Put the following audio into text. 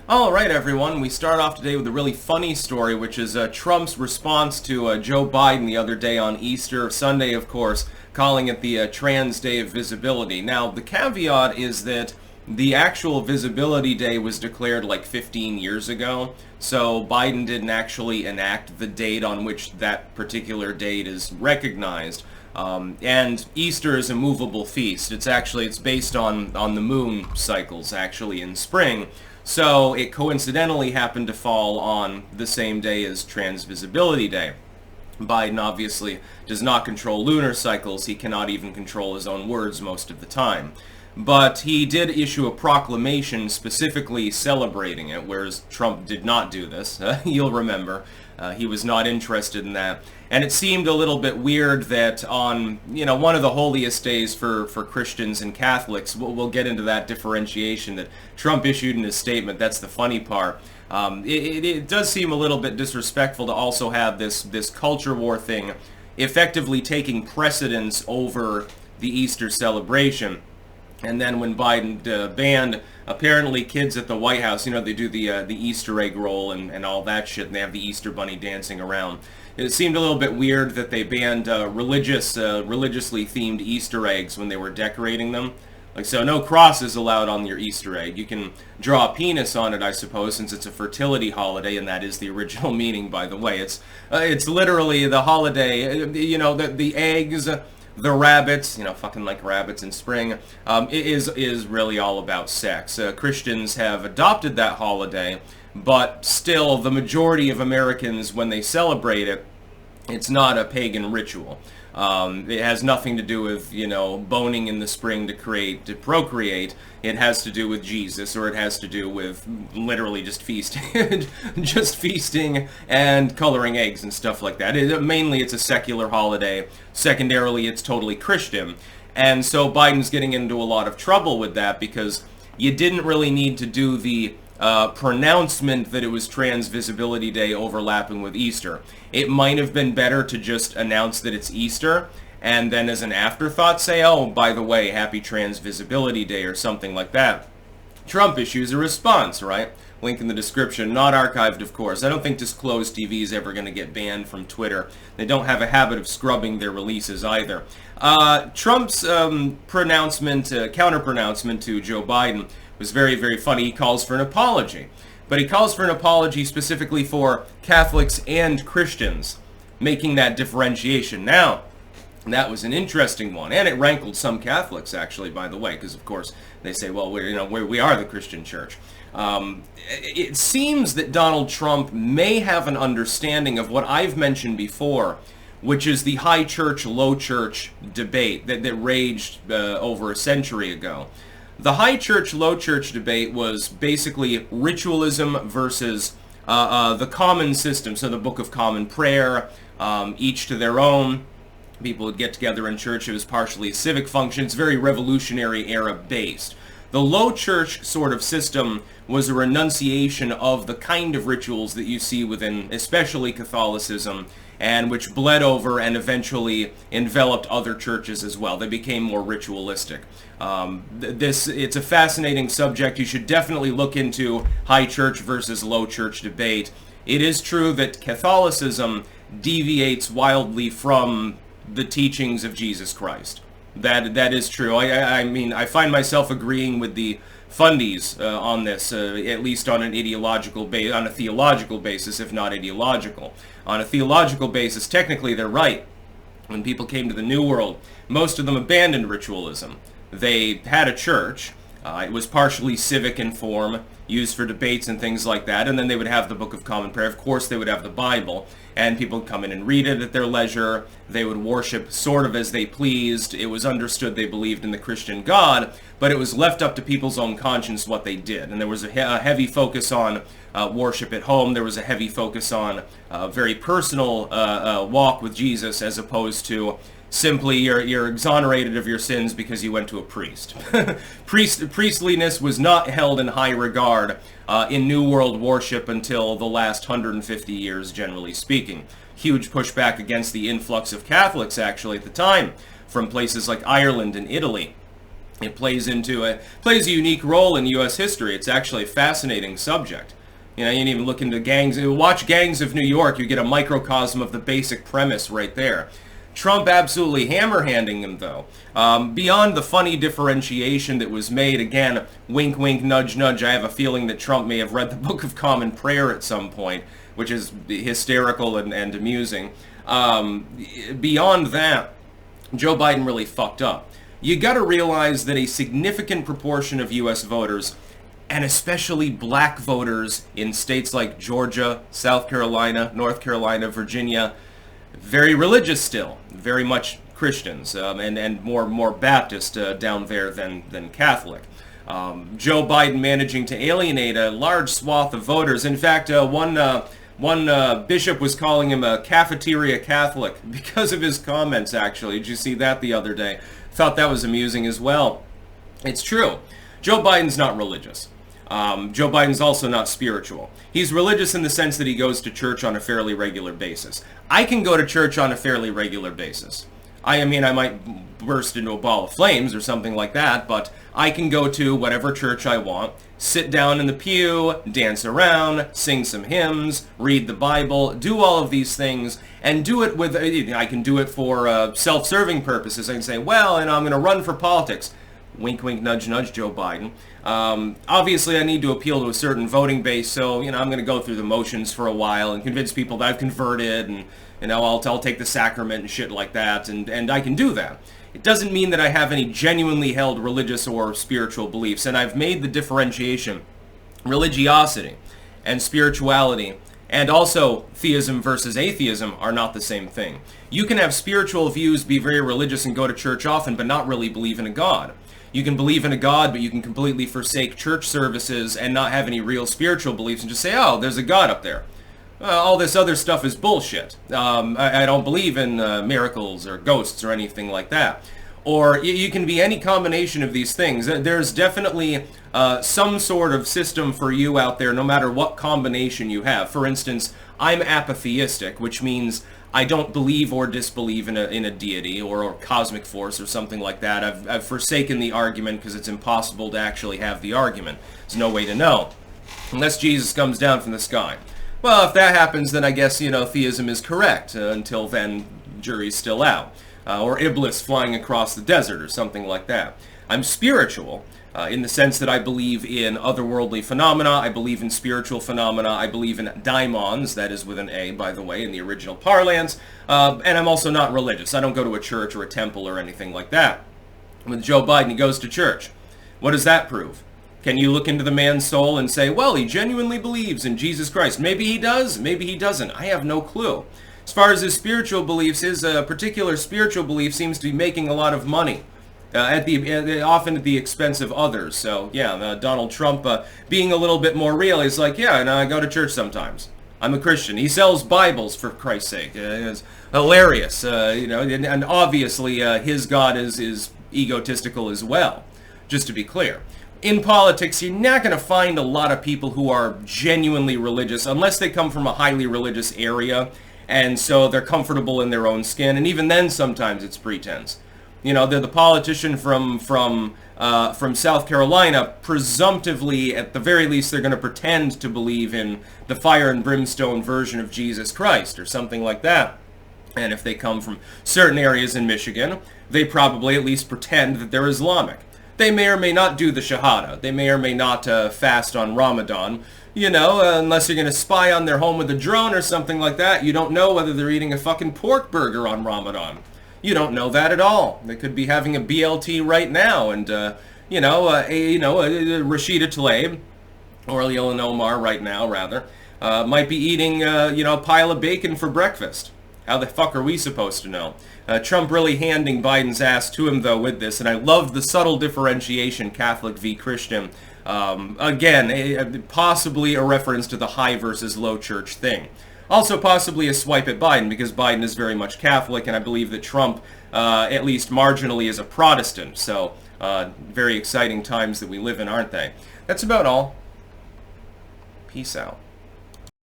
All right, everyone. We start off today with a really funny story, which is Trump's response to Joe Biden the other day on Easter Sunday, of course, calling it the Trans Day of Visibility. Now, the caveat is that the actual Visibility Day was declared like 15 years ago, so Biden didn't actually enact the date on which that particular date is recognized. And Easter is a movable feast. It's based on the moon cycles, actually, in spring. So it coincidentally happened to fall on the same day as Trans Visibility Day. Biden obviously does not control lunar cycles. He cannot even control his own words most of the time. But he did issue a proclamation specifically celebrating it, whereas Trump did not do this. You'll remember. He was not interested in that. And it seemed a little bit weird that on, one of the holiest days for Christians and Catholics, we'll get into that differentiation that Trump issued in his statement. That's the funny part. It does seem a little bit disrespectful to also have this culture war thing effectively taking precedence over the Easter celebration. And then when Biden banned, apparently kids at the White House, they do the Easter egg roll and all that shit, and they have the Easter bunny dancing around. It seemed a little bit weird that they banned religiously themed Easter eggs when they were decorating them. So no crosses allowed on your Easter egg. You can draw a penis on it, I suppose, since it's a fertility holiday, and that is the original meaning, by the way. It's literally the holiday, the eggs, the rabbits, fucking like rabbits in spring, is really all about sex. Christians have adopted that holiday, but still the majority of Americans, when they celebrate it, it's not a pagan ritual. It has nothing to do with, boning in the spring to procreate. It has to do with Jesus, or it has to do with literally just feasting, and coloring eggs and stuff like that. Mainly it's a secular holiday. Secondarily, it's totally Christian. And so Biden's getting into a lot of trouble with that because you didn't really need to do the pronouncement that it was Trans Visibility Day overlapping with Easter. It might have been better to just announce that it's Easter and then as an afterthought say, oh, by the way, happy Trans Visibility Day or something like that. Trump issues a response, right? Link in the description. Not archived, of course. I don't think Disclosed TV is ever going to get banned from Twitter. They don't have a habit of scrubbing their releases either. Trump's counter-pronouncement to Joe Biden was very, very funny. He calls for an apology. But he calls for an apology specifically for Catholics and Christians, making that differentiation. Now, that was an interesting one, and it rankled some Catholics, actually, by the way, because, of course, they say, well, we are the Christian church. It seems that Donald Trump may have an understanding of what I've mentioned before, which is the high church, low church debate that raged over a century ago. The high church, low church debate was basically ritualism versus the common system. So the Book of Common Prayer, each to their own. People would get together in church. It was partially a civic function. It's very Revolutionary era based. The low church sort of system was a renunciation of the kind of rituals that you see within especially Catholicism, and which bled over and eventually enveloped other churches as well. They became more ritualistic. It's a fascinating subject. You should definitely look into high church versus low church debate. It is true that Catholicism deviates wildly from the teachings of Jesus Christ. That is true. I find myself agreeing with the fundies on this, at least on a theological basis, if not ideological. On a theological basis, technically they're right. When people came to the New World, most of them abandoned ritualism. They had a church. It was partially civic in form, used for debates and things like that, and then they would have the Book of Common Prayer. Of course, they would have the Bible, and people would come in and read it at their leisure. They would worship sort of as they pleased. It was understood they believed in the Christian God, but it was left up to people's own conscience what they did. And there was a heavy focus on worship at home. There was a heavy focus on very personal walk with Jesus, as opposed to simply you're exonerated of your sins because you went to a priest. Priestliness was not held in high regard in New World worship until the last 150 years, generally speaking. Huge pushback against the influx of Catholics, actually, at the time, from places like Ireland and Italy. It plays a unique role in U.S. history. It's actually a fascinating subject. You know, you can even look into gangs. Watch Gangs of New York. You get a microcosm of the basic premise right there. Trump absolutely hammer-handing him, though. Beyond the funny differentiation that was made, again, wink, wink, nudge, nudge, I have a feeling that Trump may have read the Book of Common Prayer at some point, which is hysterical and amusing. Beyond that, Joe Biden really fucked up. You got to realize that a significant proportion of U.S. voters, and especially black voters in states like Georgia, South Carolina, North Carolina, Virginia, very religious still, very much Christians, and more Baptist down there than Catholic. Joe Biden managing to alienate a large swath of voters. In fact, one bishop was calling him a cafeteria Catholic because of his comments, actually. Did you see that the other day? Thought that was amusing as well. It's true. Joe Biden's not religious. Joe Biden's also not spiritual. He's religious in the sense that he goes to church on a fairly regular basis. I can go to church on a fairly regular basis. I mean, I might burst into a ball of flames or something like that, but I can go to whatever church I want, sit down in the pew, dance around, sing some hymns, read the Bible, do all of these things, and do it with, I can do it for self-serving purposes. I can say, well, and I'm going to run for politics. Wink, wink, nudge, nudge, Joe Biden. Obviously, I need to appeal to a certain voting base, so, I'm going to go through the motions for a while and convince people that I've converted, and, I'll take the sacrament and shit like that, and I can do that. It doesn't mean that I have any genuinely held religious or spiritual beliefs, and I've made the differentiation. Religiosity and spirituality, and also theism versus atheism, are not the same thing. You can have spiritual views, be very religious, and go to church often, but not really believe in a God. You can believe in a God, but you can completely forsake church services and not have any real spiritual beliefs and just say, oh, there's a God up there. All this other stuff is bullshit. I don't believe in miracles or ghosts or anything like that. Or you can be any combination of these things. There's definitely some sort of system for you out there, no matter what combination you have. For instance, I'm apatheistic, which means I don't believe or disbelieve in a deity or cosmic force or something like that. I've forsaken the argument because it's impossible to actually have the argument. There's no way to know. Unless Jesus comes down from the sky. Well, if that happens, then I guess, theism is correct. Until then, jury's still out. Or Iblis flying across the desert or something like that. I'm spiritual. In the sense that I believe in otherworldly phenomena, I believe in spiritual phenomena, I believe in daimons, that is with an A, by the way, in the original parlance, and I'm also not religious. I don't go to a church or a temple or anything like that. With Joe Biden, he goes to church. What does that prove? Can you look into the man's soul and say, well, he genuinely believes in Jesus Christ? Maybe he does, maybe he doesn't. I have no clue. As far as his spiritual beliefs, his particular spiritual belief seems to be making a lot of money. Often at the expense of others. So, yeah, Donald Trump being a little bit more real, he's like, yeah, and I go to church sometimes. I'm a Christian. He sells Bibles, for Christ's sake. It's hilarious, and obviously his God is egotistical as well, just to be clear. In politics, you're not going to find a lot of people who are genuinely religious, unless they come from a highly religious area, and so they're comfortable in their own skin, and even then sometimes it's pretense. They're the politician from South Carolina. Presumptively, at the very least, they're going to pretend to believe in the fire and brimstone version of Jesus Christ or something like that. And if they come from certain areas in Michigan, they probably at least pretend that they're Islamic. They may or may not do the Shahada. They may or may not fast on Ramadan. Unless you're going to spy on their home with a drone or something like that, you don't know whether they're eating a fucking pork burger on Ramadan. You don't know that at all. They could be having a BLT right now, and Rashida Tlaib, or Ilhan Omar right now, rather, might be eating a pile of bacon for breakfast. How the fuck are we supposed to know? Trump really handing Biden's ass to him, though, with this, and I love the subtle differentiation, Catholic v. Christian. Again, possibly a reference to the high versus low church thing. Also possibly a swipe at Biden, because Biden is very much Catholic, and I believe that Trump, at least marginally, is a Protestant. So, very exciting times that we live in, aren't they? That's about all. Peace out.